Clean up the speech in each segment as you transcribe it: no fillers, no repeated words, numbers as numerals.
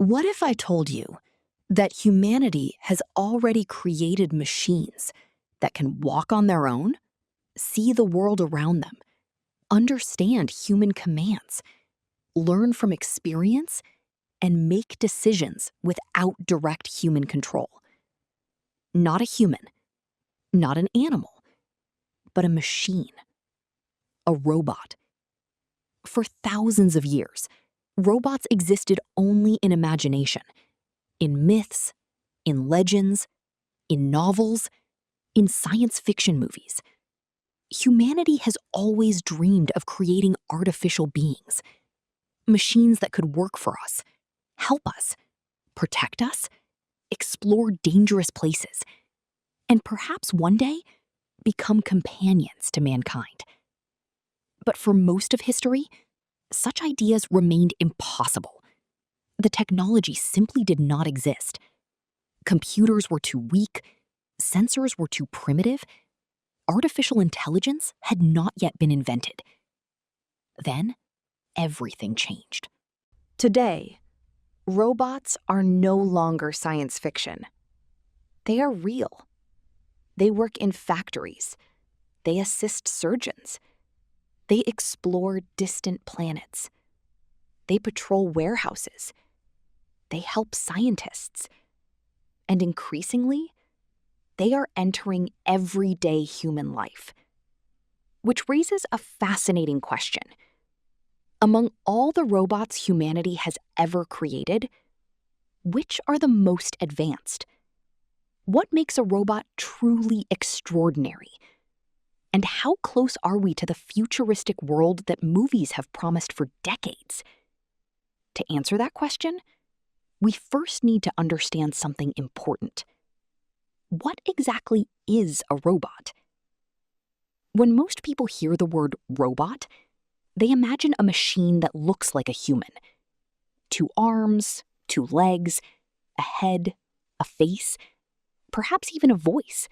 What if I told you that humanity has already created machines that can walk on their own, see the world around them, understand human commands, learn from experience, and make decisions without direct human control? Not a human, not an animal, but a machine, a robot. For thousands of years, robots existed only in imagination, in myths, in legends, in novels, in science fiction movies. Humanity has always dreamed of creating artificial beings, machines that could work for us, help us, protect us, explore dangerous places, and perhaps one day become companions to mankind. But for most of history, such ideas remained impossible. The technology simply did not exist. Computers were too weak, sensors were too primitive, artificial intelligence had not yet been invented. Then, everything changed. Today, robots are no longer science fiction. They are real. They work in factories. They assist surgeons. They explore distant planets. They patrol warehouses. They help scientists. And increasingly, they are entering everyday human life. Which raises a fascinating question. Among all the robots humanity has ever created, which are the most advanced? What makes a robot truly extraordinary? And how close are we to the futuristic world that movies have promised for decades? To answer that question, we first need to understand something important. What exactly is a robot? When most people hear the word robot, they imagine a machine that looks like a human. 2 arms, 2 legs, a head, a face, perhaps even a voice.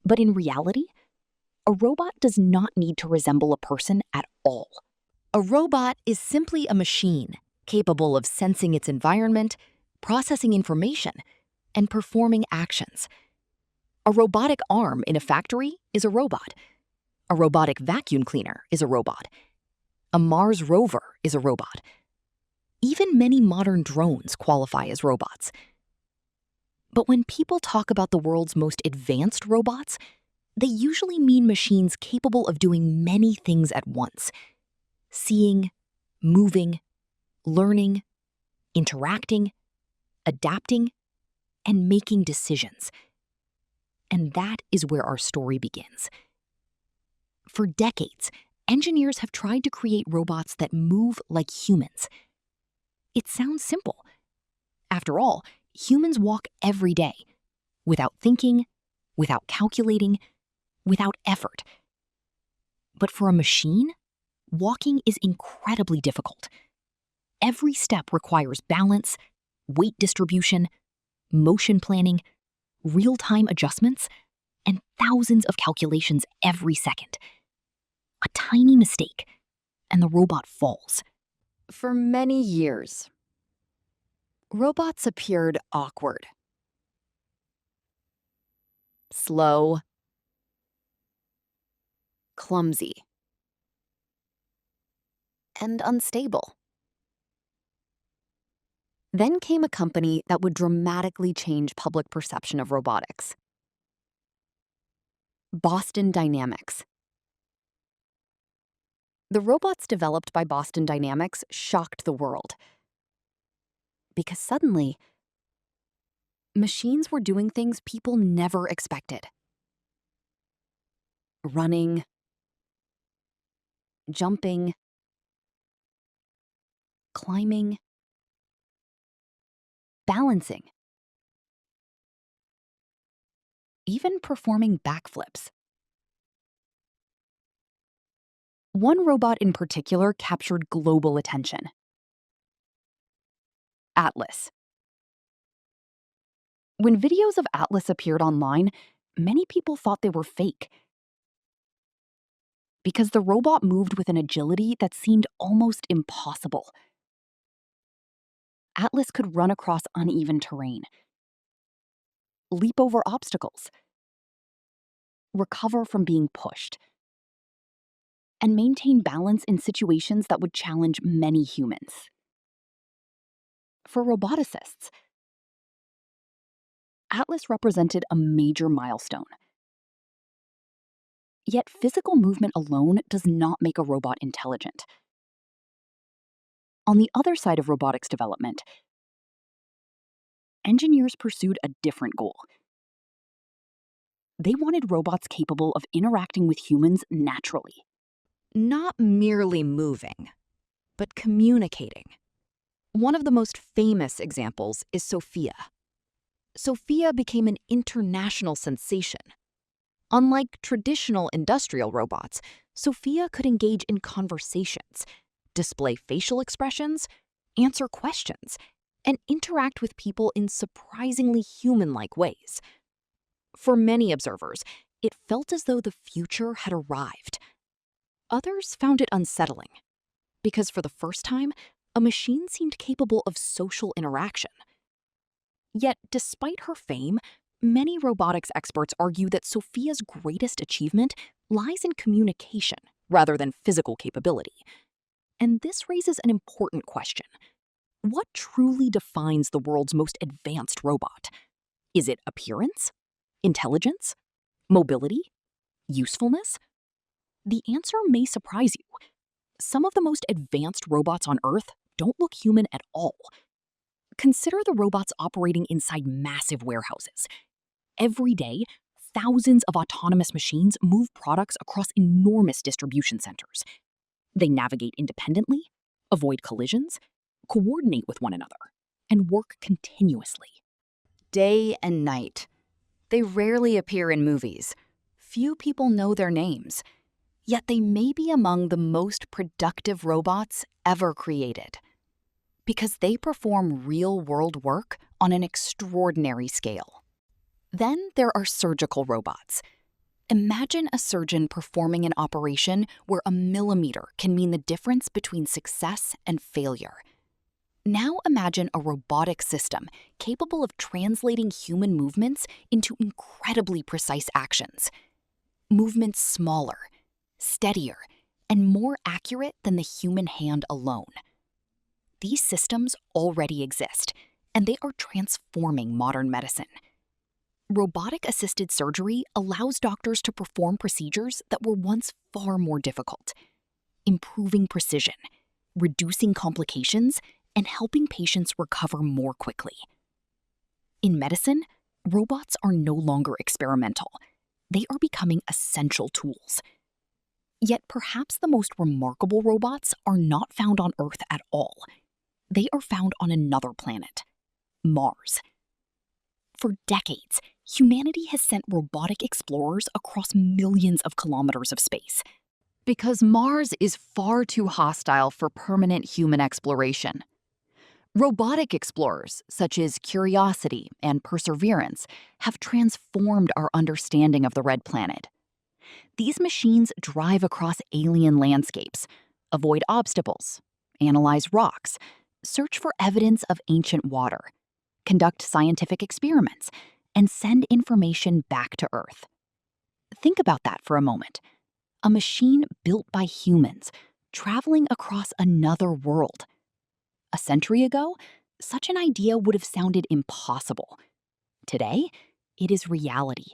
But in reality, a robot does not need to resemble a person at all. A robot is simply a machine capable of sensing its environment, processing information, and performing actions. A robotic arm in a factory is a robot. A robotic vacuum cleaner is a robot. A Mars rover is a robot. Even many modern drones qualify as robots. But when people talk about the world's most advanced robots, they usually mean machines capable of doing many things at once: seeing, moving, learning, interacting, adapting, and making decisions. And that is where our story begins. For decades, engineers have tried to create robots that move like humans. It sounds simple. After all, humans walk every day, without thinking, without calculating, without effort. But for a machine, walking is incredibly difficult. Every step requires balance, weight distribution, motion planning, real-time adjustments, and thousands of calculations every second. A tiny mistake, and the robot falls. For many years, robots appeared awkward, slow, clumsy, and unstable. Then came a company that would dramatically change public perception of robotics: Boston Dynamics. The robots developed by Boston Dynamics shocked the world. Because suddenly, machines were doing things people never expected. Running, jumping, climbing, balancing, even performing backflips. One robot in particular captured global attention: Atlas. When videos of Atlas appeared online, many people thought they were fake, because the robot moved with an agility that seemed almost impossible. Atlas could run across uneven terrain, leap over obstacles, recover from being pushed, and maintain balance in situations that would challenge many humans. For roboticists, Atlas represented a major milestone. Yet physical movement alone does not make a robot intelligent. On the other side of robotics development, engineers pursued a different goal. They wanted robots capable of interacting with humans naturally. Not merely moving, but communicating. One of the most famous examples is Sophia. Sophia became an international sensation. Unlike traditional industrial robots, Sophia could engage in conversations, display facial expressions, answer questions, and interact with people in surprisingly human-like ways. For many observers, it felt as though the future had arrived. Others found it unsettling, because for the first time, a machine seemed capable of social interaction. Yet, despite her fame, many robotics experts argue that Sophia's greatest achievement lies in communication rather than physical capability. And this raises an important question. What truly defines the world's most advanced robot? Is it appearance? Intelligence? Mobility? Usefulness? The answer may surprise you. Some of the most advanced robots on Earth don't look human at all. Consider the robots operating inside massive warehouses. Every day, thousands of autonomous machines move products across enormous distribution centers. They navigate independently, avoid collisions, coordinate with one another, and work continuously. Day and night. They rarely appear in movies. Few people know their names. Yet they may be among the most productive robots ever created. Because they perform real-world work on an extraordinary scale. Then there are surgical robots. Imagine a surgeon performing an operation where a millimeter can mean the difference between success and failure. Now imagine a robotic system capable of translating human movements into incredibly precise actions. Movements smaller, steadier, and more accurate than the human hand alone. These systems already exist, and they are transforming modern medicine. Robotic-assisted surgery allows doctors to perform procedures that were once far more difficult, improving precision, reducing complications, and helping patients recover more quickly. In medicine, robots are no longer experimental. They are becoming essential tools. Yet perhaps the most remarkable robots are not found on Earth at all. They are found on another planet, Mars. For decades, humanity has sent robotic explorers across millions of kilometers of space. Because Mars is far too hostile for permanent human exploration. Robotic explorers, such as Curiosity and Perseverance, have transformed our understanding of the Red Planet. These machines drive across alien landscapes, avoid obstacles, analyze rocks, search for evidence of ancient water, conduct scientific experiments, and send information back to Earth. Think about that for a moment. A machine built by humans, traveling across another world. A century ago, such an idea would have sounded impossible. Today, it is reality.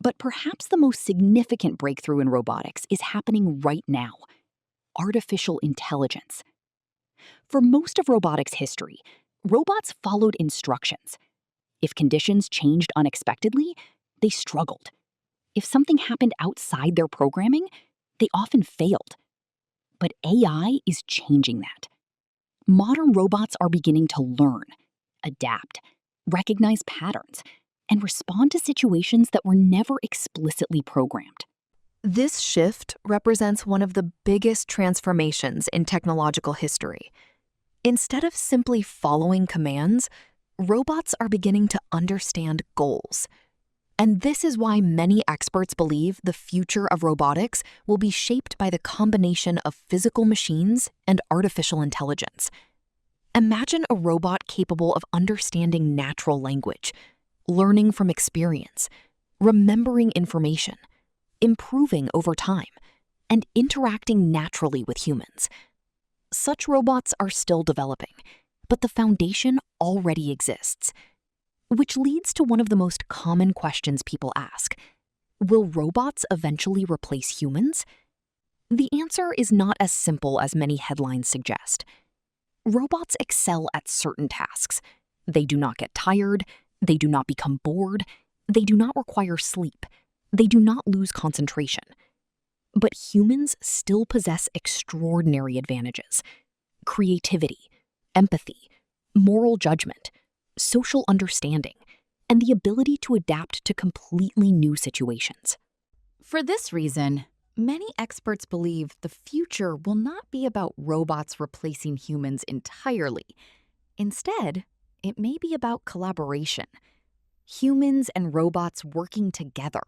But perhaps the most significant breakthrough in robotics is happening right now: artificial intelligence. For most of robotics history, robots followed instructions. If conditions changed unexpectedly, they struggled. If something happened outside their programming, they often failed. But AI is changing that. Modern robots are beginning to learn, adapt, recognize patterns, and respond to situations that were never explicitly programmed. This shift represents one of the biggest transformations in technological history. Instead of simply following commands, robots are beginning to understand goals. And this is why many experts believe the future of robotics will be shaped by the combination of physical machines and artificial intelligence. Imagine a robot capable of understanding natural language, learning from experience, remembering information, improving over time, and interacting naturally with humans. Such robots are still developing, but the foundation already exists. Which leads to one of the most common questions people ask. Will robots eventually replace humans? The answer is not as simple as many headlines suggest. Robots excel at certain tasks. They do not get tired, they do not become bored, they do not require sleep, they do not lose concentration. But humans still possess extraordinary advantages: creativity, empathy, moral judgment, social understanding, and the ability to adapt to completely new situations. For this reason, many experts believe the future will not be about robots replacing humans entirely. Instead, it may be about collaboration. Humans and robots working together.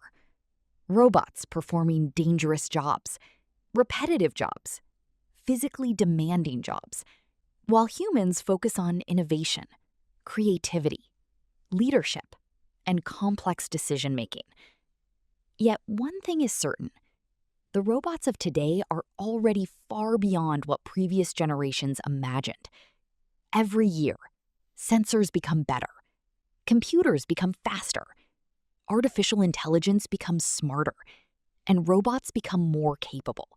Robots performing dangerous jobs, repetitive jobs, physically demanding jobs, while humans focus on innovation, creativity, leadership, and complex decision-making. Yet one thing is certain: the robots of today are already far beyond what previous generations imagined. Every year, sensors become better, computers become faster, artificial intelligence becomes smarter, and robots become more capable.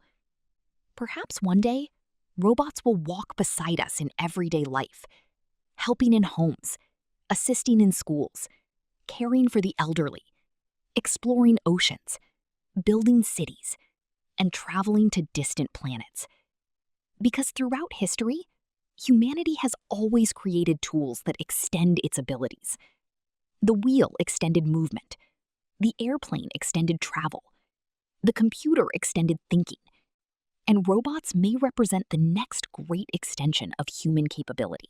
Perhaps one day, robots will walk beside us in everyday life, helping in homes, assisting in schools, caring for the elderly, exploring oceans, building cities, and traveling to distant planets. Because throughout history, humanity has always created tools that extend its abilities. The wheel extended movement, the airplane extended travel, the computer extended thinking, and robots may represent the next great extension of human capability.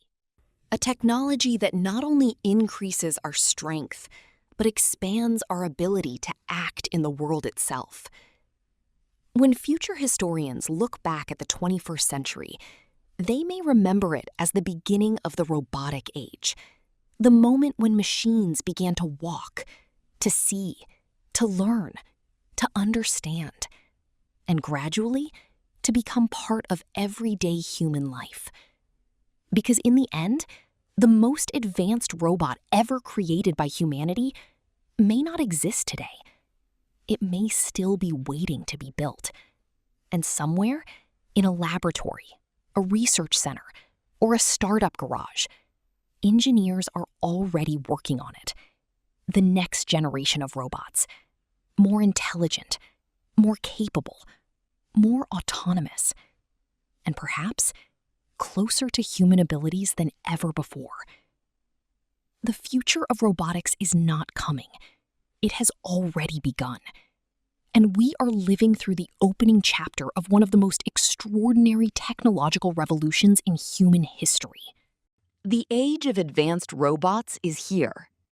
A technology that not only increases our strength, but expands our ability to act in the world itself. When future historians look back at the 21st century, they may remember it as the beginning of the robotic age, the moment when machines began to walk, to see, to learn, to understand, and gradually to become part of everyday human life. Because in the end, the most advanced robot ever created by humanity may not exist today. It may still be waiting to be built. And somewhere, in a laboratory, a research center, or a startup garage, engineers are already working on it. The next generation of robots, more intelligent, more capable, more autonomous, and perhaps closer to human abilities than ever before. The future of robotics is not coming. It has already begun. And we are living through the opening chapter of one of the most extraordinary technological revolutions in human history. The age of advanced robots is here,